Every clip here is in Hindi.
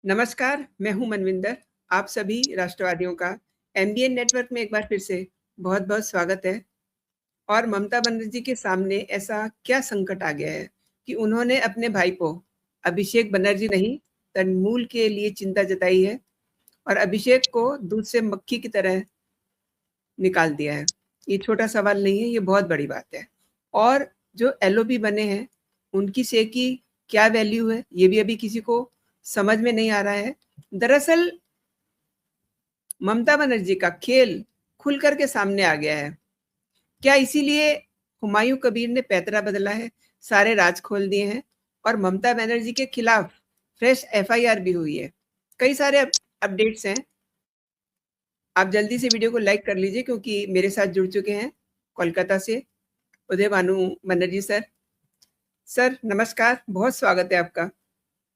नमस्कार, मैं हूँ मनविंदर। आप सभी राष्ट्रवादियों का एमबीएन नेटवर्क में एक बार फिर से बहुत-बहुत स्वागत है। और ममता बनर्जी के सामने ऐसा क्या संकट आ गया है कि उन्होंने अपने भाई को अभिषेक बनर्जी नहीं, तृणमूल के लिए चिंता जताई है और अभिषेक को दूध से मक्खी की तरह निकाल दिया है। ये छोटा सवाल नहीं है, ये बहुत बड़ी बात है। और जो एलओपी बने हैं, उनकी शेयर की क्या वैल्यू है, ये भी अभी किसी को समझ में नहीं आ रहा है। दरअसल ममता बनर्जी का खेल खुल कर के सामने आ गया है। क्या इसीलिए हुमायूं कबीर ने पैतरा बदला है, सारे राज खोल दिए हैं और ममता बनर्जी के खिलाफ फ्रेश एफआईआर भी हुई है। कई सारे अपडेट्स हैं। आप जल्दी से वीडियो को लाइक कर लीजिए क्योंकि मेरे साथ जुड़ चुके हैं कोलकाता से उदय भानु बनर्जी सर। सर नमस्कार, बहुत स्वागत है आपका।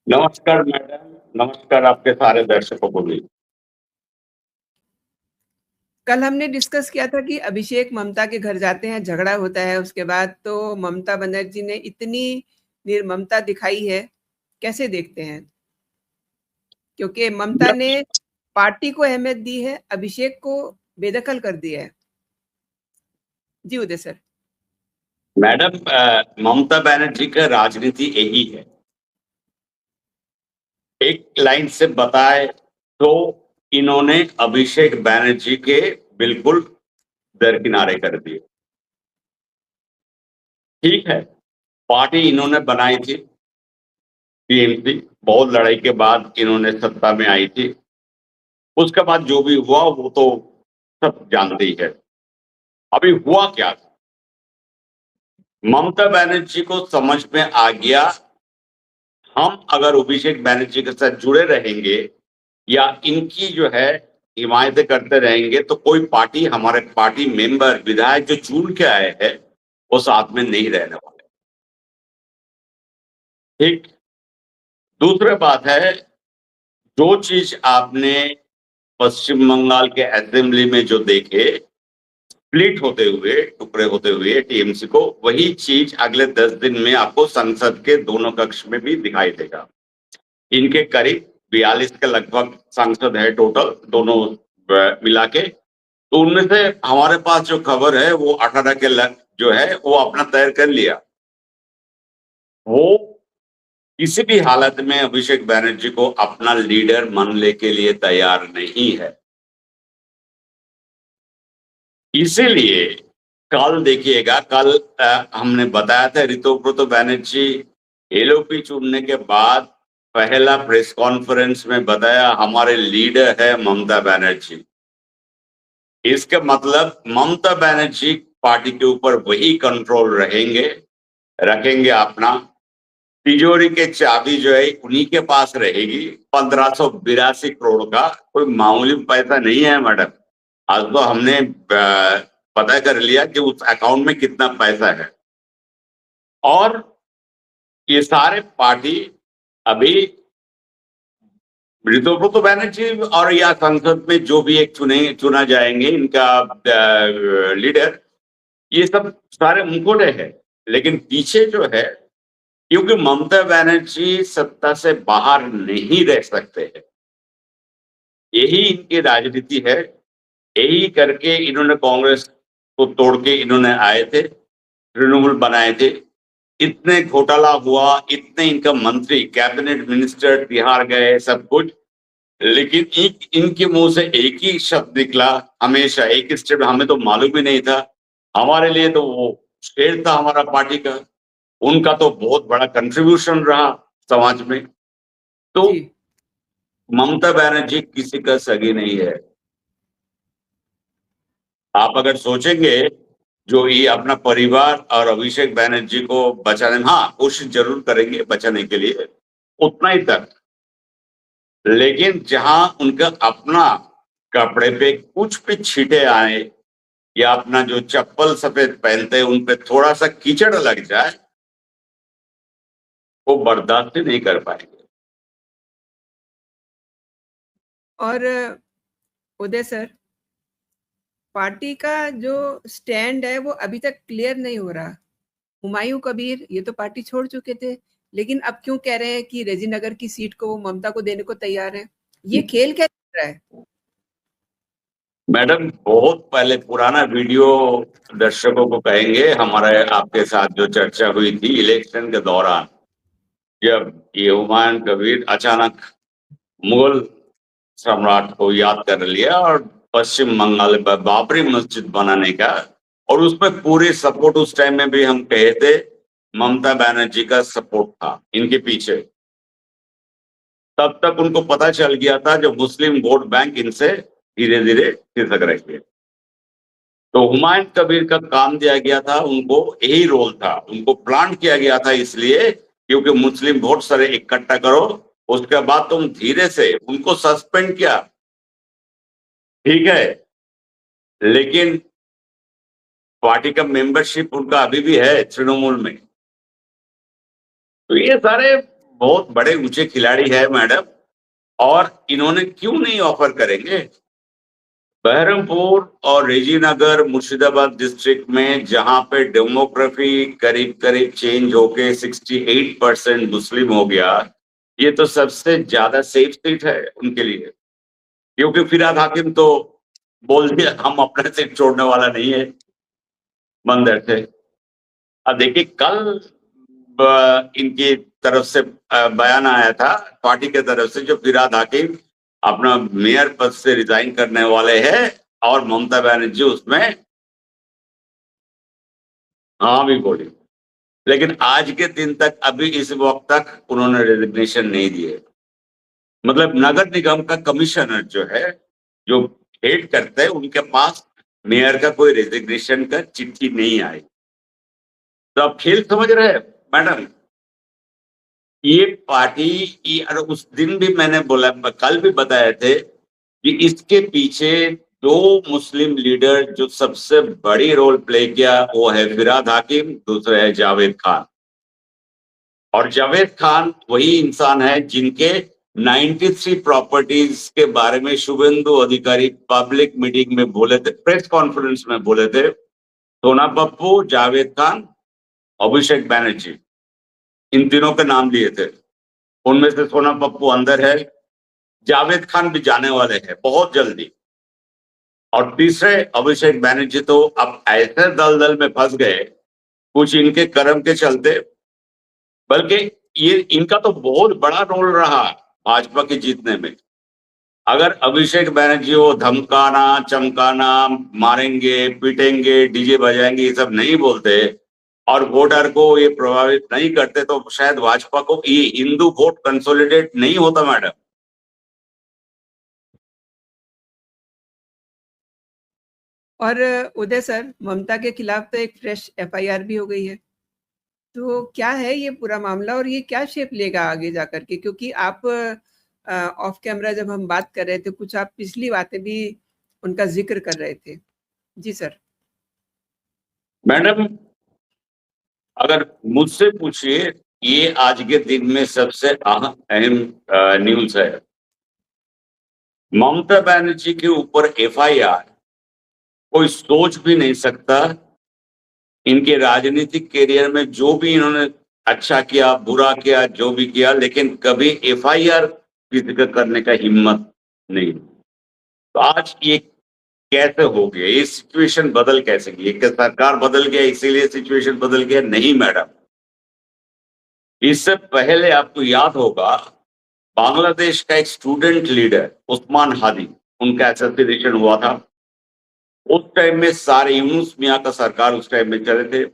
नमस्कार मैडम, नमस्कार आपके सारे दर्शकों को भी। कल हमने डिस्कस किया था कि अभिषेक ममता के घर जाते हैं, झगड़ा होता है, उसके बाद तो ममता बनर्जी ने इतनी निर्ममता दिखाई है, कैसे देखते हैं? क्योंकि ममता ने पार्टी को अहमियत दी है, अभिषेक को बेदखल कर दिया है। जी उदय सर। मैडम, ममता बनर्जी का राजनीति यही है। एक लाइन से बताए तो इन्होंने अभिषेक बनर्जी के बिल्कुल दरकिनारे कर दिए। ठीक है, पार्टी इन्होंने बनाई थी टीएमसी, बहुत लड़ाई के बाद इन्होंने सत्ता में आई थी। उसके बाद जो भी हुआ वो तो सब जानते ही है। अभी हुआ क्या, ममता बनर्जी को समझ में आ गया हम अगर अभिषेक बनर्जी के साथ जुड़े रहेंगे या इनकी जो है हिमायत करते रहेंगे तो कोई पार्टी, हमारे पार्टी मेंबर विधायक जो चुन के आए हैं वो साथ में नहीं रहने वाले। ठीक, दूसरी बात है, जो चीज आपने पश्चिम बंगाल के असेंबली में जो देखे स्प्लिट होते हुए, टुकड़े होते हुए टीएमसी को, वही चीज अगले 10 दिन में आपको संसद के दोनों कक्ष में भी दिखाई देगा। इनके करीब 42 के लगभग सांसद है टोटल, दोनों मिला के। तो उनमें से हमारे पास जो खबर है वो 18 के जो है वो अपना तय कर लिया। वो किसी भी हालत में अभिषेक बनर्जी को अपना लीडर मानने के लिए तैयार नहीं है। इसीलिए कल देखिएगा, कल हमने बताया था ऋतुव्रत बनर्जी एलओपी चुनने के बाद पहला प्रेस कॉन्फ्रेंस में बताया हमारे लीडर है ममता बनर्जी। इसका मतलब ममता बनर्जी पार्टी के ऊपर वही कंट्रोल रखेंगे अपना। तिजोरी के चाबी जो है उन्हीं के पास रहेगी। 1582 करोड़ का कोई मामूली पैसा नहीं है मैडम। आज तो हमने पता कर लिया कि उस अकाउंट में कितना पैसा है। और ये सारे पार्टी अभी ऋतुव्रत बनर्जी और या संसद में जो भी एक चुना जाएंगे इनका लीडर, ये सब सारे मुखोटे हैं। लेकिन पीछे जो है, क्योंकि ममता बनर्जी सत्ता से बाहर नहीं रह सकते हैं, यही इनकी राजनीति है। यही करके इन्होंने कांग्रेस को तोड़ के इन्होंने आए थे, तृणमूल बनाए थे। इतने घोटाला हुआ, इतने इनका मंत्री, कैबिनेट मिनिस्टर तिहाड़ गए, सब कुछ। लेकिन इनके मुंह से एक ही शब्द निकला हमेशा, एक स्टेप, हमें तो मालूम ही नहीं था। हमारे लिए तो वो शेर था हमारा पार्टी का, उनका तो बहुत बड़ा कंट्रीब्यूशन रहा समाज में। तो ममता बनर्जी किसी का सगी नहीं है। आप अगर सोचेंगे जो ये अपना परिवार और अभिषेक बनर्जी को बचाने में, हाँ, कोशिश जरूर करेंगे बचाने के लिए, उतना ही तक। लेकिन जहां उनका अपना कपड़े पे कुछ भी छींटे आए या अपना जो चप्पल सफेद पहनते हैं उन पे थोड़ा सा कीचड़ लग जाए, वो बर्दाश्त नहीं कर पाएंगे। और उदय सर, पार्टी का जो स्टैंड है वो अभी तक क्लियर नहीं हो रहा। हुमायूं कबीर ये तो पार्टी छोड़ चुके थे, लेकिन अब क्यों कह रहे हैं कि रेजीनगर की सीट को वो ममता को देने को तैयार हैं? ये खेल क्या चल रहा है? मैडम, बहुत पहले पुराना वीडियो दर्शकों को कहेंगे, हमारे आपके साथ जो चर्चा हुई थी इलेक्शन के दौरान, जब ये हुमायूं कबीर अचानक मुगल सम्राट को याद कर लिया और पश्चिम बंगाल में बाबरी मस्जिद बनाने का, और उसमें पूरी सपोर्ट उस टाइम में भी हम कहे थे ममता बनर्जी का सपोर्ट था इनके पीछे। तब तक उनको पता चल गया था जो मुस्लिम वोट बैंक इनसे धीरे धीरे खिसक रही है। तो हुमायूं कबीर का काम दिया गया था उनको, यही रोल था, उनको प्लान किया गया था इसलिए क्योंकि मुस्लिम वोट सारे इकट्ठा करो, उसके बाद तुम धीरे से उनको सस्पेंड किया, ठीक है, लेकिन पार्टी का मेंबरशिप उनका अभी भी है तृणमूल में। तो ये सारे बहुत बड़े ऊंचे खिलाड़ी है मैडम, और इन्होंने क्यों नहीं ऑफर करेंगे? बहरमपुर और रेजीनगर मुर्शिदाबाद डिस्ट्रिक्ट में जहां पे डेमोग्राफी करीब करीब चेंज होके 68% मुस्लिम हो गया, ये तो सबसे ज्यादा सेफ सीट है उनके लिए, क्योंकि फिरहाद हाकिम तो बोल दिया हम अपना सीट छोड़ने वाला नहीं है मंदिर से। अब देखिए कल इनकी तरफ से बयान आया था पार्टी के तरफ से, जो फिरहाद हाकिम अपना मेयर पद से रिजाइन करने वाले हैं और ममता बनर्जी उसमें हाँ भी बोली, लेकिन आज के दिन तक अभी इस वक्त तक उन्होंने रेजिग्नेशन नहीं दिए। मतलब नगर निगम का कमिश्नर जो है, जो हेड करते हैं, उनके पास मेयर का कोई रेजिग्नेशन का चिट्ठी नहीं आई। तो आप खेल समझ रहे हैं मैडम? ये पार्टी, ये उस दिन भी मैंने बोला, कल भी बताए थे कि इसके पीछे दो मुस्लिम लीडर जो सबसे बड़ी रोल प्ले किया, वो है फिरहाद हाकिम, दूसरा है जावेद खान। और जावेद खान वही इंसान है जिनके 93 प्रॉपर्टीज के बारे में शुभेंदु अधिकारी पब्लिक मीटिंग में बोले थे, प्रेस कॉन्फ्रेंस में बोले थे। सोना पप्पू, जावेद खान, अभिषेक बैनर्जी, इन तीनों के नाम लिए थे। उनमें से सोना पप्पू अंदर है, जावेद खान भी जाने वाले हैं बहुत जल्दी, और तीसरे अभिषेक बैनर्जी तो अब ऐसे दलदल में फंस गए कुछ इनके कर्म के चलते, बल्कि ये इनका तो बहुत बड़ा रोल रहा भाजपा के जीतने में। अगर अभिषेक बैनर्जी वो धमकाना चमकाना, मारेंगे पीटेंगे डीजे बजाएंगे, ये सब नहीं बोलते और वोटर को ये प्रभावित नहीं करते, तो शायद भाजपा को ये हिंदू वोट कंसोलिडेट नहीं होता मैडम। और उदय सर, ममता के खिलाफ तो एक फ्रेश एफआईआर भी हो गई है। तो क्या है ये पूरा मामला और ये क्या शेप लेगा आगे जाकर के? क्योंकि आप ऑफ कैमरा जब हम बात कर रहे थे, कुछ आप पिछली बातें भी उनका जिक्र कर रहे थे। जी सर। मैडम, अगर मुझसे पूछिए, ये आज के दिन में सबसे अहम न्यूज है। ममता बनर्जी के ऊपर एफआईआर कोई सोच भी नहीं सकता। इनके राजनीतिक करियर में जो भी इन्होंने अच्छा किया बुरा किया जो भी किया, लेकिन कभी एफआईआर किसी का करने का हिम्मत नहीं। तो आज ये कैसे हो गया? ये सिचुएशन बदल कैसे गई? क्या सरकार बदल गया इसीलिए सिचुएशन बदल गया? नहीं मैडम। इससे पहले आपको याद होगा, बांग्लादेश का एक स्टूडेंट लीडर उस्मान हादी, उनका एसेसिनेशन हुआ था। उस टाइम में सारे यूनुस मियां का सरकार उस टाइम में चले थे।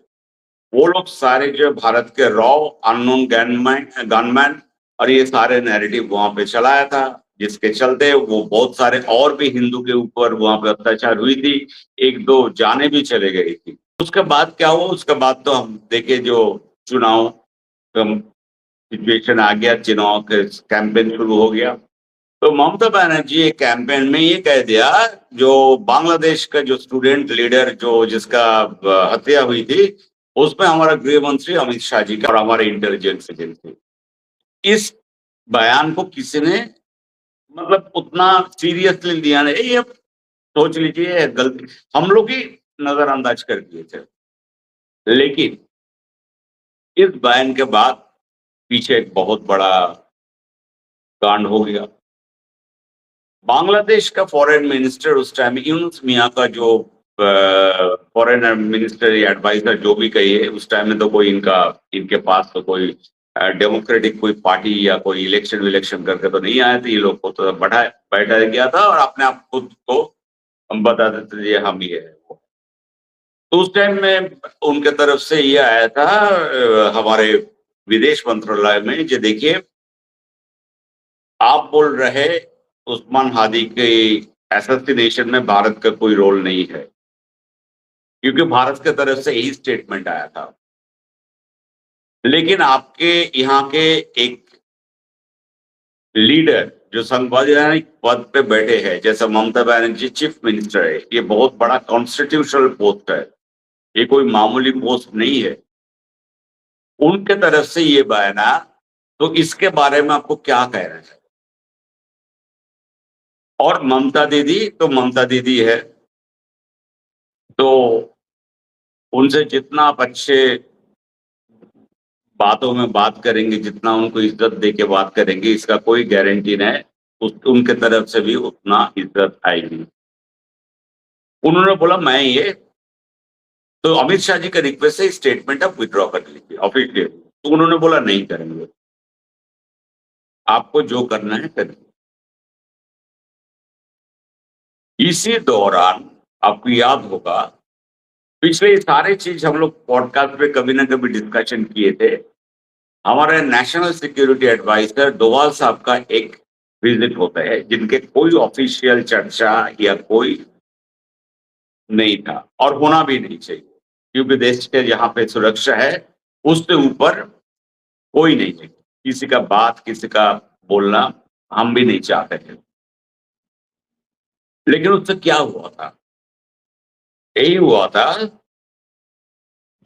वो लोग सारे जो भारत के रॉ अननोन गनमैन और ये सारे नैरेटिव वहां पे चलाया था, जिसके चलते वो बहुत सारे और भी हिंदू के ऊपर वहां पे अत्याचार हुई थी, एक दो जाने भी चले गई थी। उसके बाद क्या हुआ? उसके बाद तो हम देखे जो चुनाव सिचुएशन आ गया, चुनाव के कैंपेन शुरू हो गया। तो ममता बनर्जी एक कैंपेन में ये कह दिया, जो बांग्लादेश का जो स्टूडेंट लीडर जो जिसका हत्या हुई थी, उसमें हमारा गृह मंत्री अमित शाह जी का और हमारे इंटेलिजेंस एजेंसी, इस बयान को किसी ने मतलब उतना सीरियसली लिया नहीं। ये सोच लीजिए गलती हम लोग ही नजरअंदाज कर दिए थे। लेकिन इस बयान के बाद पीछे एक बहुत बड़ा कांड हो गया। बांग्लादेश का फॉरेन मिनिस्टर उस टाइम यूनुस मियां का जो फॉरेन मिनिस्टर या एडवाइजर जो भी कहिए, उस टाइम में तो कोई इनके पास तो कोई डेमोक्रेटिक कोई पार्टी या कोई इलेक्शन विलेक्शन करके तो नहीं आए थे। ये लोग को तो बैठा गया था और अपने आप खुद को हम बता देते थे हम ये है वो। तो उस टाइम में उनके तरफ से ये आया था हमारे विदेश मंत्रालय में, जो देखिए आप बोल रहे उस्मान हादी के असैसिनेशन में भारत का कोई रोल नहीं है, क्योंकि भारत की तरफ से यही स्टेटमेंट आया था। लेकिन आपके यहाँ के एक लीडर जो संवैधानिक पद पे बैठे हैं, जैसे ममता बनर्जी चीफ मिनिस्टर है, ये बहुत बड़ा कॉन्स्टिट्यूशनल पोस्ट है, ये कोई मामूली पोस्ट नहीं है। उनके तरफ से ये बयाना, तो इसके बारे में आपको क्या कहना है? और ममता दीदी है, तो उनसे जितना आप अच्छे बातों में बात करेंगे, जितना उनको इज्जत दे के बात करेंगे, इसका कोई गारंटी नहीं उनके तरफ से भी उतना इज्जत आएगी। उन्होंने बोला मैं ये, तो अमित शाह जी का रिक्वेस्ट है स्टेटमेंट आप विड्रॉ कर लीजिए ऑफिशियली। तो उन्होंने बोला नहीं करेंगे, आपको जो करना है करिए। इसी दौरान आपको याद होगा, पिछले सारे चीज हम लोग पॉडकास्ट पे कभी ना कभी डिस्कशन किए थे। हमारे नेशनल सिक्योरिटी एडवाइजर डोवाल साहब का एक विजिट होता है, जिनके कोई ऑफिशियल चर्चा या कोई नहीं था और होना भी नहीं चाहिए, क्योंकि देश के यहाँ पे सुरक्षा है उससे ऊपर कोई नहीं है। किसी का बात, किसी का बोलना हम भी नहीं चाहते थे। लेकिन उससे क्या हुआ था? यही हुआ था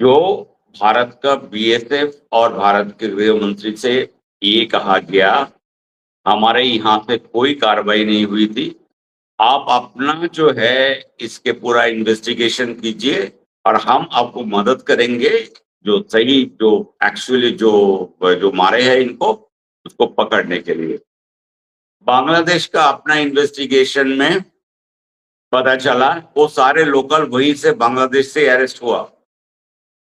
जो भारत का बीएसएफ और भारत के गृह मंत्री से ये कहा गया, हमारे यहाँ से कोई कार्रवाई नहीं हुई थी, आप अपना जो है इसके पूरा इन्वेस्टिगेशन कीजिए और हम आपको मदद करेंगे, जो सही जो एक्चुअली जो मारे हैं इनको, उसको पकड़ने के लिए। बांग्लादेश का अपना इन्वेस्टिगेशन में पता चला वो सारे लोकल वहीं से बांग्लादेश से अरेस्ट हुआ।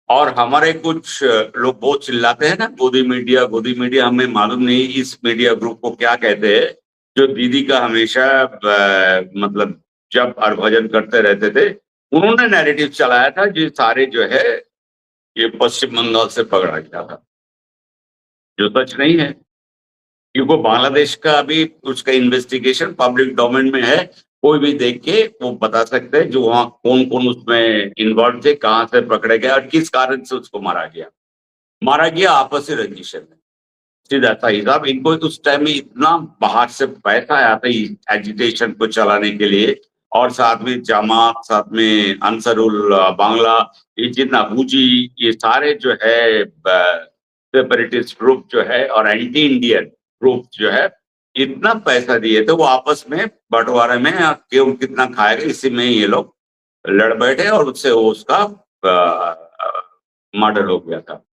और हमारे कुछ लोग बहुत चिल्लाते हैं ना, गोदी मीडिया, हमें मालूम नहीं इस मीडिया ग्रुप को क्या कहते हैं, जो दीदी का हमेशा मतलब जब हरभजन करते रहते थे। उन्होंने नैरेटिव चलाया था जो सारे जो है ये पश्चिम बंगाल से पकड़ा गया था, जो सच नहीं है, क्योंकि बांग्लादेश का अभी उसका इन्वेस्टिगेशन पब्लिक डोमेन में है, कोई भी देख के वो बता सकते हैं जो वहाँ कौन कौन उसमें इन्वॉल्व थे, कहाँ से पकड़े गए और किस कारण से उसको मारा गया आपसी रंजिश में। सीधा सा हिसाब, इनको उस टाइम में इतना बाहर से पैसा आया था एजिटेशन को चलाने के लिए, और साथ में जमात, साथ में अंसरुल बांग्ला, ये जितना हुजी, ये सारे जो है सेपरेटिस्ट ग्रुप जो है और एंटी इंडियन ग्रुप जो है, इतना पैसा दिए थे वो आपस में बंटवारे में क्यों कितना खाएगा, इसी में ये लोग लड़ बैठे और उससे वो उसका मर्डर हो गया था।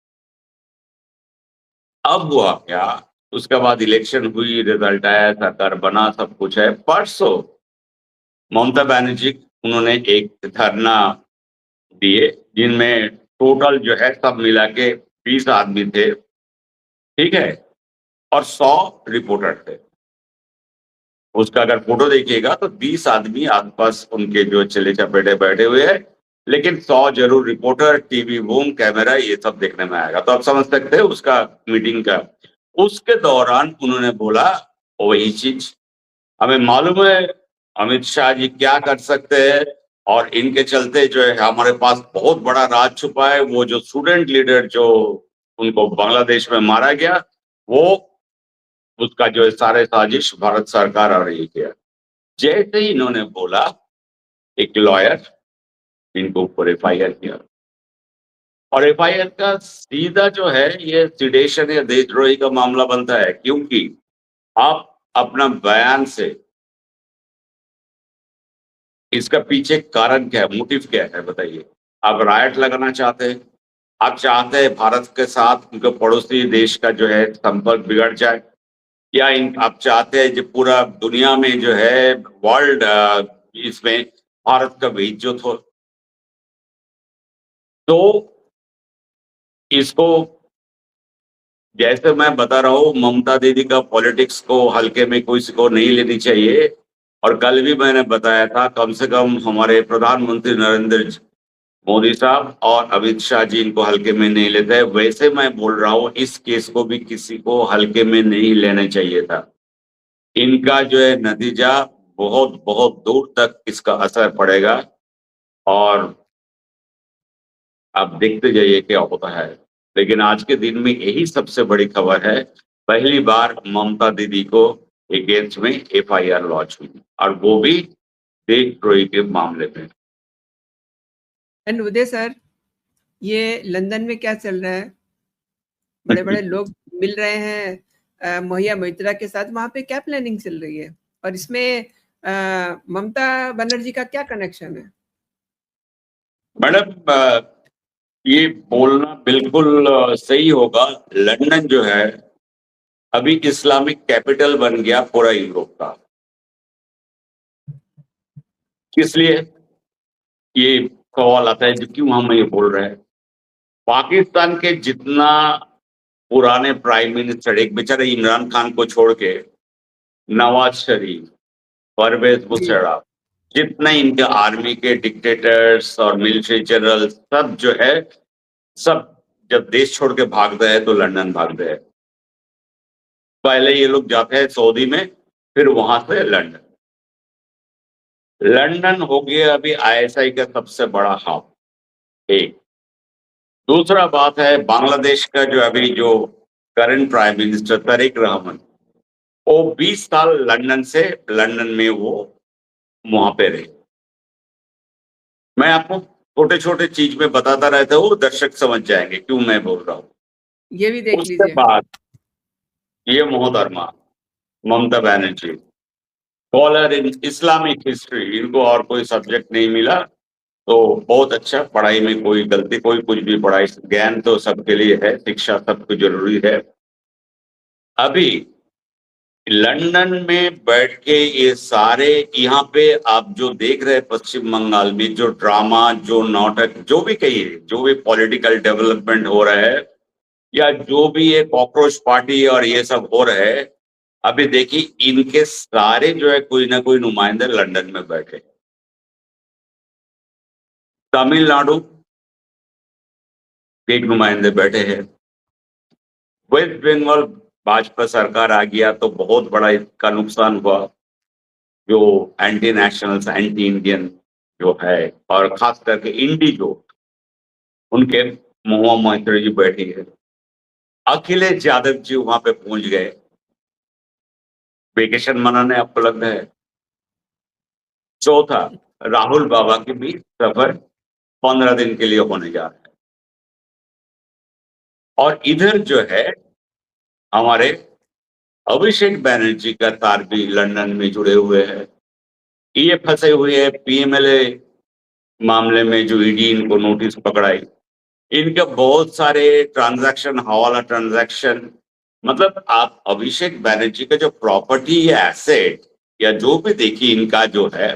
अब हुआ क्या, उसके बाद इलेक्शन हुई, रिजल्ट आया, सरकार बना, सब कुछ है। परसों ममता बनर्जी उन्होंने एक धरना दिए, जिनमें टोटल जो है सब मिला के 20 आदमी थे, ठीक है, और 100 रिपोर्टर थे। उसका अगर फोटो देखिएगा तो 20 आदमी आसपास उनके जो चले चपेटे बैठे हुए हैं, लेकिन 100 जरूर रिपोर्टर, टीवी बूम, कैमरा, ये सब देखने में आएगा। तो आप समझ सकते हैं उसका मीटिंग का। उसके दौरान उन्होंने बोला वही चीज, हमें मालूम है अमित शाह जी क्या कर सकते हैं, और इनके चलते जो है हमारे पास बहुत बड़ा राज छुपा है। वो जो स्टूडेंट लीडर जो उनको बांग्लादेश में मारा गया, वो उसका जो है सारे साजिश भारत सरकार आ रही है। जैसे ही इन्होंने बोला, एक लॉयर इनको ऊपर एफआईआर किया, और एफआईआर का सीधा जो है ये सिडेशन या देशद्रोही का मामला बनता है, क्योंकि आप अपना बयान से इसका पीछे कारण क्या है, मोटिव क्या है बताइए। आप रायट लगाना चाहते हैं, आप चाहते हैं भारत के साथ उनके पड़ोसी देश का जो है संपर्क बिगड़ जाए, या आप चाहते हैं जो पूरा दुनिया में जो है वर्ल्ड इसमें भारत का बेइज्जत हो? तो इसको, जैसे मैं बता रहा हूँ, ममता दीदी का पॉलिटिक्स को हल्के में किसी को नहीं लेनी चाहिए। और कल भी मैंने बताया था, कम से कम हमारे प्रधानमंत्री नरेंद्र मोदी साहब और अमित शाह जी इनको हल्के में नहीं लेते। वैसे मैं बोल रहा हूँ, इस केस को भी किसी को हल्के में नहीं लेना चाहिए था। इनका जो है नतीजा बहुत बहुत दूर तक इसका असर पड़ेगा, और आप देखते जाइए क्या होता है। लेकिन आज के दिन में यही सबसे बड़ी खबर है, पहली बार ममता दीदी को अगेंस्ट में एफआईआर लॉन्च हुई, और वो भी देशद्रोही के मामले में। एंड उदय सर, ये लंदन में क्या चल रहा है? बड़े-बड़े लोग मिल रहे हैं महिया मोइत्रा के साथ, वहाँ पे क्या प्लानिंग चल रही है? और इसमें ममता बनर्जी का क्या कनेक्शन है? मैडम, ये बोलना बिल्कुल सही होगा। लंदन जो है अभी इस्लामिक कैपिटल बन गया पूरा यूरोप का। किस लिए ये सवाल आता है, जो क्यों हम ये बोल रहे हैं? पाकिस्तान के जितना पुराने प्राइम मिनिस्टर, एक बेचारे इमरान खान को छोड़ के नवाज शरीफ, परवेज मुशर्रफ, जितने इनके आर्मी के डिक्टेटर्स और मिलिट्री जनरल सब जो है, सब जब देश छोड़ के भागते हैं तो लंदन भागते हैं। पहले ये लोग जाते हैं सऊदी में, फिर वहां से लंदन। लंदन हो गया अभी आईएसआई का सबसे बड़ा हब। एक दूसरा बात है, बांग्लादेश का जो अभी जो current prime minister Tariq Rahman, वो 20 साल लंदन में वो वहां पे रहे। मैं आपको छोटे छोटे चीज में बताता रहता हूँ, दर्शक समझ जाएंगे क्यों मैं बोल रहा हूँ। ये भी देख उसके लीजिए। बाद ये मोहतरमा Mamata Banerjee, scholar in Islamic history, इनको और कोई सब्जेक्ट नहीं मिला तो बहुत अच्छा, पढ़ाई में कोई गलती, कोई कुछ भी, पढ़ाई ज्ञान तो सबके लिए है, शिक्षा सबको जरूरी है। अभी लंदन में बैठ के ये सारे, यहाँ पे आप जो देख रहे हैं पश्चिम बंगाल में जो ड्रामा, जो नाटक, जो भी कहिए, जो भी पॉलिटिकल डेवलपमेंट हो रहा है, या जो भी ये कॉकरोच पार्टी और ये सब हो रहा है, अभी देखिए इनके सारे जो है कोई ना कोई नुमाइंदे लंदन में बैठे। तमिलनाडु के एक नुमाइंदे बैठे हैं। वेस्ट बंगाल भाजपा सरकार आ गया तो बहुत बड़ा इसका नुकसान हुआ, जो एंटी नेशनल्स, एंटी इंडियन जो है, और खास करके इंडी जो उनके महुआ मोइत्रा जी बैठी है। अखिलेश यादव जी वहां पे पहुंच गए वेकेशन मनाने, आपको लगता है। चौथा, राहुल बाबा की भी सफर 15 दिन के लिए होने जा रहा है। और इधर जो है हमारे अभिषेक बैनर्जी का तार भी लंदन में जुड़े हुए हैं। ये फंसे हुए हैं पीएमएलए मामले में, जो ईडी इनको नोटिस पकड़ाई। इनके बहुत सारे ट्रांजैक्शन, हवाला ट्रांजैक्शन, मतलब आप अभिषेक बैनर्जी का जो प्रॉपर्टी या एसेट या जो भी देखिए इनका जो है,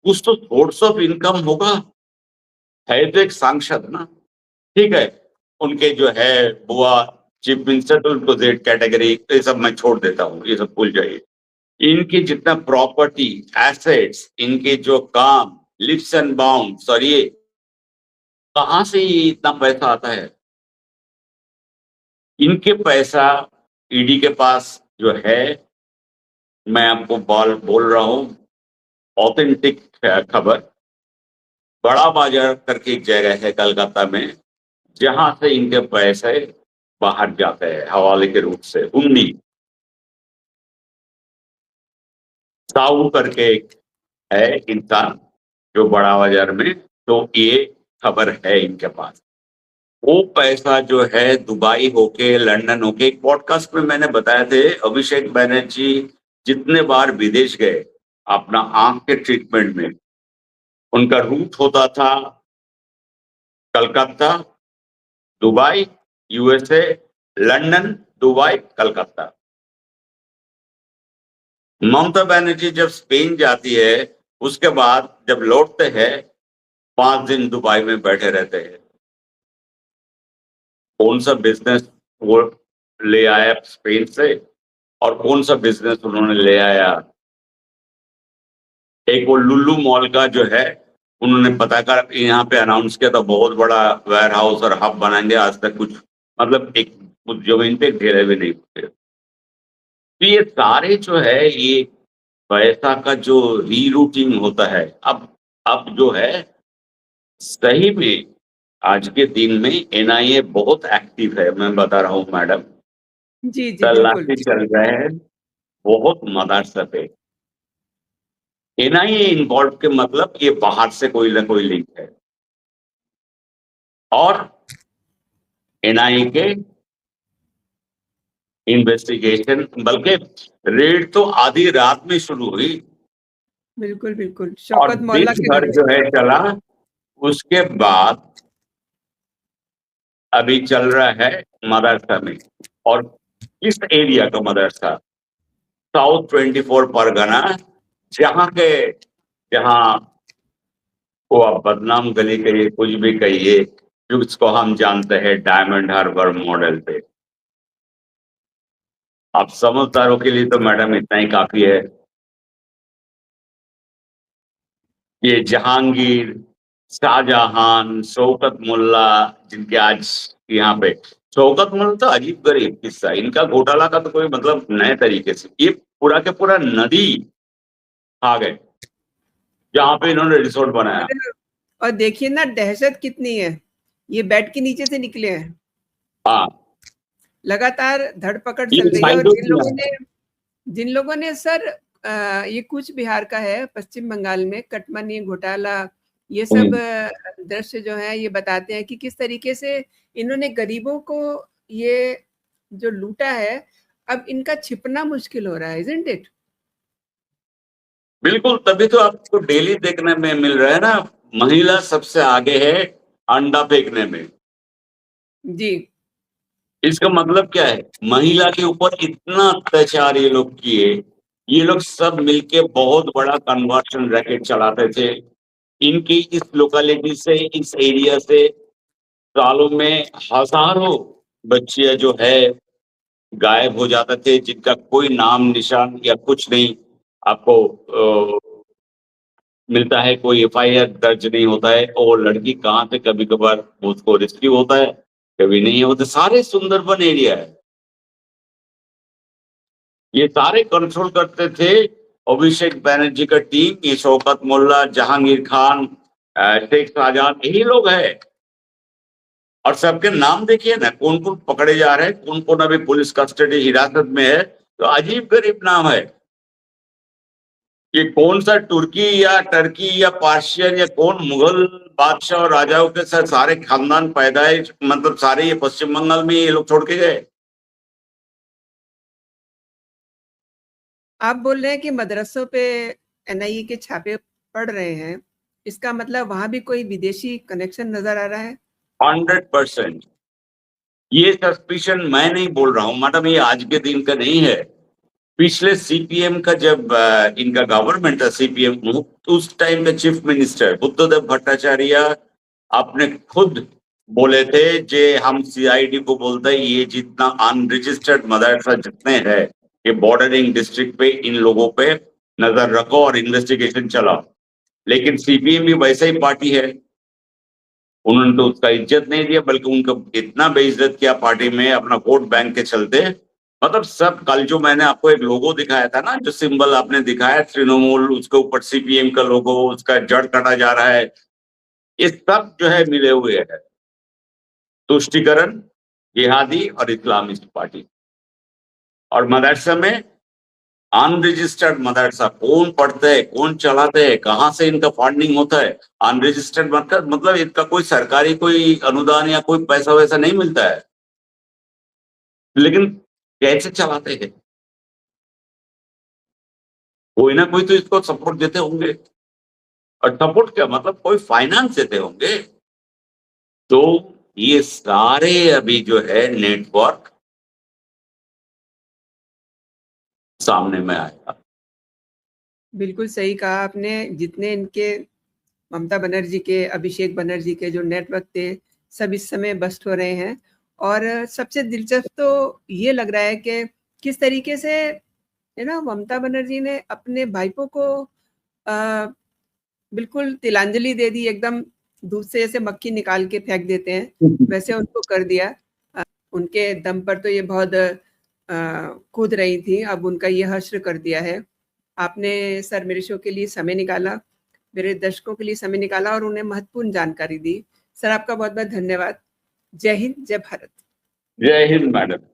कुछ तो सोर्स ऑफ इनकम होगा। है तो एक सांसद ना, ठीक है, उनके जो है बुआ चीफ मिनिस्टर, तो उनको जेड कैटेगरी, ये सब मैं छोड़ देता हूँ, ये सब भूल जाइए। इनके जितना प्रॉपर्टी, एसेट्स, इनके जो काम, लिप्स एंड बाउंड्स, और ये कहां से ये इतना पैसा आता है? इनके पैसा ईडी के पास जो है, मैं आपको बोल रहा हूं ऑथेंटिक खबर, बड़ा बाजार करके एक जगह है कलकत्ता में, जहां से इनके पैसे बाहर जाते हैं हवाले के रूप से। हुंडी साहू करके एक है इंसान जो बड़ा बाजार में, तो ये खबर है इनके पास। वो पैसा जो है दुबई होके, लंदन होके, एक पॉडकास्ट में मैंने बताया थे, अभिषेक बैनर्जी जितने बार विदेश गए अपना आंख के ट्रीटमेंट में, उनका रूट होता था Calcutta, Dubai, USA, London, Dubai, Calcutta. Mamata Banerjee जब स्पेन जाती है, उसके बाद जब लौटते हैं 5 दिन दुबई में बैठे रहते हैं। कौन सा बिजनेस वो ले आया स्पेन से और कौन सा बिजनेस उन्होंने ले आया? एक वो लुल्लू मॉल का जो है, उन्होंने पता कर यहाँ पे अनाउंस किया था, बहुत बड़ा वेयर हाउस और हब बनाएंगे। आज तक कुछ मतलब एक जमीन पे ढेरे भी नहीं हुए। तो ये सारे जो है, ये पैसा का जो रीरूटिंग होता है, अब जो है सही में आज के दिन में एनआईए बहुत एक्टिव है। मैं बता रहा हूँ मैडम, जी, जी, बिल्कुल। तलाशी चल रहे हैं बहुत मदरसा पे। एनआईए इन्वॉल्व के मतलब ये बाहर से कोई ना कोई लिंक है। और एनआईए के इन्वेस्टिगेशन, बल्कि रेड तो आधी रात में शुरू हुई बिल्कुल, बिल्कुल। और शौकत दिन मौला के भर घर जो से। है चला। उसके बाद अभी चल रहा है मदरसा में। और किस एरिया का मदरसा? साउथ 24 परगना, जहां वो आप बदनाम गली कहिए, कुछ भी कहिए, जिसको हम जानते हैं डायमंड हार्बर मॉडल पे। आप समझदारों के लिए तो मैडम इतना ही काफी है। ये जहांगीर, शाहजहां, शौकत मुल्ला, जिनके आज यहाँ पे शौकत मुल्ला तो अजीब गरीब किस्सा। इनका घोटाला का तो कोई मतलब नए तरीके से, ये पूरा के पूरा नदी आ गए जहां पे इन्होंने रिसोर्ट बनाया। और देखिए ना दहशत कितनी है, ये बेड के नीचे से निकले हैं। हाँ, लगातार धरपकड़ ये चल रही है। और साइडो किया। जिन लोगों ने सर ये कूच बिहार का है, पश्चिम बंगाल में कटमनी घोटाला, ये सब दृश्य जो है ये बताते हैं कि किस तरीके से इन्होंने गरीबों को ये जो लूटा है, अब इनका छिपना मुश्किल हो रहा है, इज़न्ट इट? बिल्कुल, तभी तो आपको डेली देखने में मिल रहा है ना, महिला सबसे आगे है अंडा फेंकने में। जी। इसका मतलब क्या है? महिला के ऊपर इतना अत्याचार ये लोग किए। ये लोग सब मिलके बहुत बड़ा कन्वर्शन रैकेट चलाते थे। इनकी इस लोकेलिटी से, इस एरिया से सालों में हजारों बच्चियां जो है गायब हो जाते थे, जिनका कोई नाम निशान या कुछ नहीं आपको मिलता है। कोई एफआईआर दर्ज नहीं होता है। और लड़की कहाँ से कभी कभार उसको रेस्क्यू होता है, कभी नहीं होता। सारे सुंदरबन एरिया है, ये सारे कंट्रोल करते थे अभिषेक बैनर्जी का टीम। ये शौकत मोल्ला, जहांगीर खान, शेख शाहजहां, यही लोग हैं। और सबके नाम देखिए ना, कौन कौन पकड़े जा रहे हैं, कौन कौन अभी पुलिस कस्टडी हिरासत में है। तो अजीब गरीब नाम है। ये कौन सा तुर्की या टर्की या पार्शियन या कौन मुगल बादशाह और राजाओं के साथ सारे खानदान पैदाइश, मतलब सारे ये पश्चिम बंगाल में ये लोग छोड़ के गए। आप बोल रहे हैं कि मदरसों पे एनआईए के छापे पड़ रहे हैं, इसका मतलब वहाँ भी कोई विदेशी कनेक्शन नज़र आ रहा है? 100%। ये सस्पिशन मैं नहीं बोल रहा हूं मैडम, ये आज के दिन का नहीं है। पिछले सीपीएम का जब इनका गवर्नमेंट था, सीपीएम, उस टाइम में चीफ मिनिस्टर बुद्धदेव भट्टाचार्य आपने खुद बोले थे जे हम सीआईडी को बोलते हैं ये जितना अनरजिस्टर्ड मदरसा जितने हैं, ये बॉर्डरिंग डिस्ट्रिक्ट पे, इन लोगों पे नजर रखो और इन्वेस्टिगेशन चलाओ। लेकिन सीपीएम भी वैसा ही पार्टी है। उन्होंने तो उसका इज्जत नहीं दिया, बल्कि उनका इतना बेइज्जत किया पार्टी में अपना वोट बैंक के चलते। मतलब सब, कल जो मैंने आपको एक लोगो दिखाया था ना, जो सिंबल आपने दिखाया तृणमूल, उसके ऊपर सीपीएम का लोगो, उसका जड़ काटा जा रहा है। ये सब जो है मिले हुए है, तुष्टिकरण, जिहादी और इस्लामिस्ट पार्टी। और मदरसा में अनरजिस्टर्ड मदरसा कौन पढ़ते हैं, कौन चलाते हैं, कहाँ से इनका फंडिंग होता है? अनरजिस्टर्ड मतलब इनका कोई सरकारी कोई अनुदान या कोई पैसा वैसा नहीं मिलता है, लेकिन कैसे चलाते हैं? कोई ना कोई तो इसको सपोर्ट देते होंगे। और सपोर्ट क्या मतलब, कोई फाइनेंस देते होंगे। तो ये सारे अभी जो है नेटवर्क सामने में आएगा। बिल्कुल सही कहा आपने। जितने इनके ममता बनर्जी के, अभिषेक बनर्जी के जो नेटवर्क थे, सब इस समय बस्ट हो रहे हैं। और सबसे दिलचस्प तो ये लग रहा है कि किस तरीके से है ना ममता बनर्जी ने अपने भाईपों को बिल्कुल तिलांजलि दे दी, एकदम दूध से जैसे मक्खी निकाल के फेंक देते हैं वैसे उनको कर दिया। उनके दम पर तो ये बहुत कूद रही थी, अब उनका ये हश्र कर दिया है। आपने सर मेरे शो के लिए समय निकाला, मेरे दर्शकों के लिए समय निकाला और उन्हें महत्वपूर्ण जानकारी दी। सर आपका बहुत बहुत धन्यवाद। जय हिंद, जय भारत। जय हिंद मैडम।